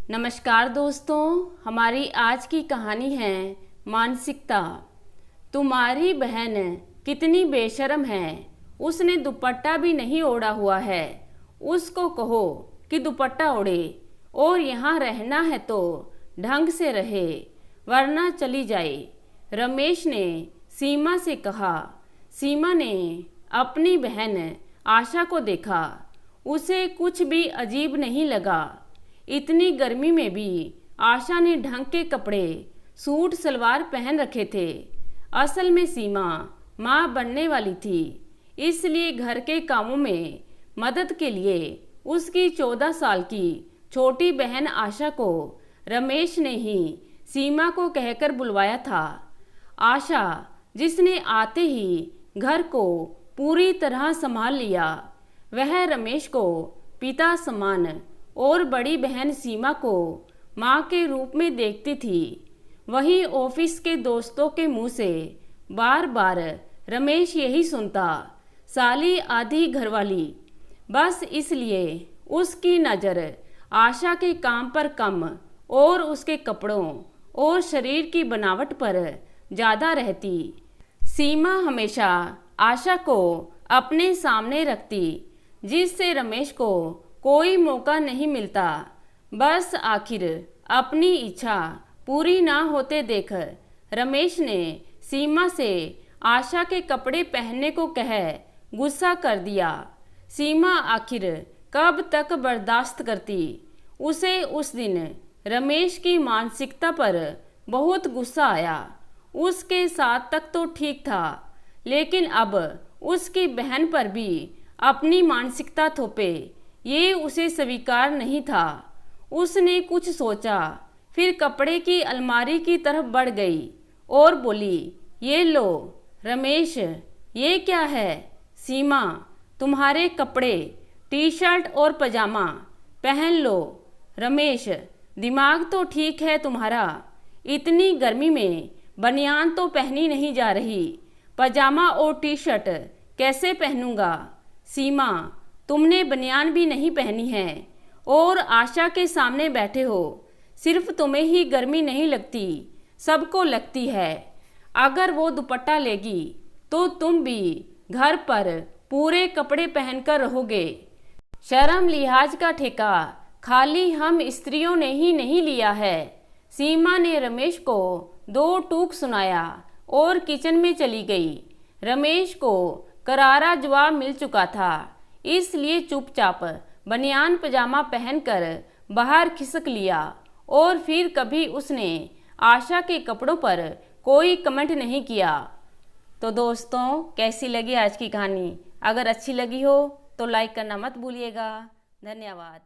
नमस्कार दोस्तों, हमारी आज की कहानी है मानसिकता। तुम्हारी बहन कितनी बेशर्म है, उसने दुपट्टा भी नहीं ओढ़ा हुआ है। उसको कहो कि दुपट्टा ओढ़े और यहाँ रहना है तो ढंग से रहे, वरना चली जाए। रमेश ने सीमा से कहा। सीमा ने अपनी बहन आशा को देखा। उसे कुछ भी अजीब नहीं लगा। इतनी गर्मी में भी आशा ने ढंग के कपड़े, सूट सलवार पहन रखे थे। असल में सीमा माँ बनने वाली थी, इसलिए घर के कामों में मदद के लिए उसकी 14 साल की छोटी बहन आशा को रमेश ने ही सीमा को कहकर बुलवाया था। आशा, जिसने आते ही घर को पूरी तरह संभाल लिया, वह रमेश को पिता समान और बड़ी बहन सीमा को माँ के रूप में देखती थी। वहीं ऑफिस के दोस्तों के मुंह से बार बार रमेश यही सुनता, साली आधी घरवाली। बस इसलिए उसकी नज़र आशा के काम पर कम और उसके कपड़ों और शरीर की बनावट पर ज़्यादा रहती। सीमा हमेशा आशा को अपने सामने रखती, जिससे रमेश को कोई मौका नहीं मिलता। बस आखिर अपनी इच्छा पूरी ना होते देख रमेश ने सीमा से आशा के कपड़े पहनने को कह गुस्सा कर दिया। सीमा आखिर कब तक बर्दाश्त करती। उसे उस दिन रमेश की मानसिकता पर बहुत गुस्सा आया। उसके साथ तक तो ठीक था, लेकिन अब उसकी बहन पर भी अपनी मानसिकता थोपे, ये उसे स्वीकार नहीं था। उसने कुछ सोचा, फिर कपड़े की अलमारी की तरफ बढ़ गई और बोली, ये लो रमेश, ये क्या है? सीमा, तुम्हारे कपड़े, टी शर्ट और पजामा पहन लो। रमेश, दिमाग तो ठीक है तुम्हारा, इतनी गर्मी में बनियान तो पहनी नहीं जा रही, पजामा और टी शर्ट कैसे पहनूंगा? सीमा, तुमने बनियान भी नहीं पहनी है और आशा के सामने बैठे हो। सिर्फ तुम्हें ही गर्मी नहीं लगती, सबको लगती है। अगर वो दुपट्टा लेगी तो तुम भी घर पर पूरे कपड़े पहनकर रहोगे। शर्म लिहाज का ठेका खाली हम स्त्रियों ने ही नहीं लिया है। सीमा ने रमेश को 2 टूक सुनाया और किचन में चली गई। रमेश को करारा जवाब मिल चुका था, इसलिए चुपचाप बनियान पजामा पहनकर बाहर खिसक लिया और फिर कभी उसने आशा के कपड़ों पर कोई कमेंट नहीं किया। तो दोस्तों, कैसी लगी आज की कहानी? अगर अच्छी लगी हो तो लाइक करना मत भूलिएगा। धन्यवाद।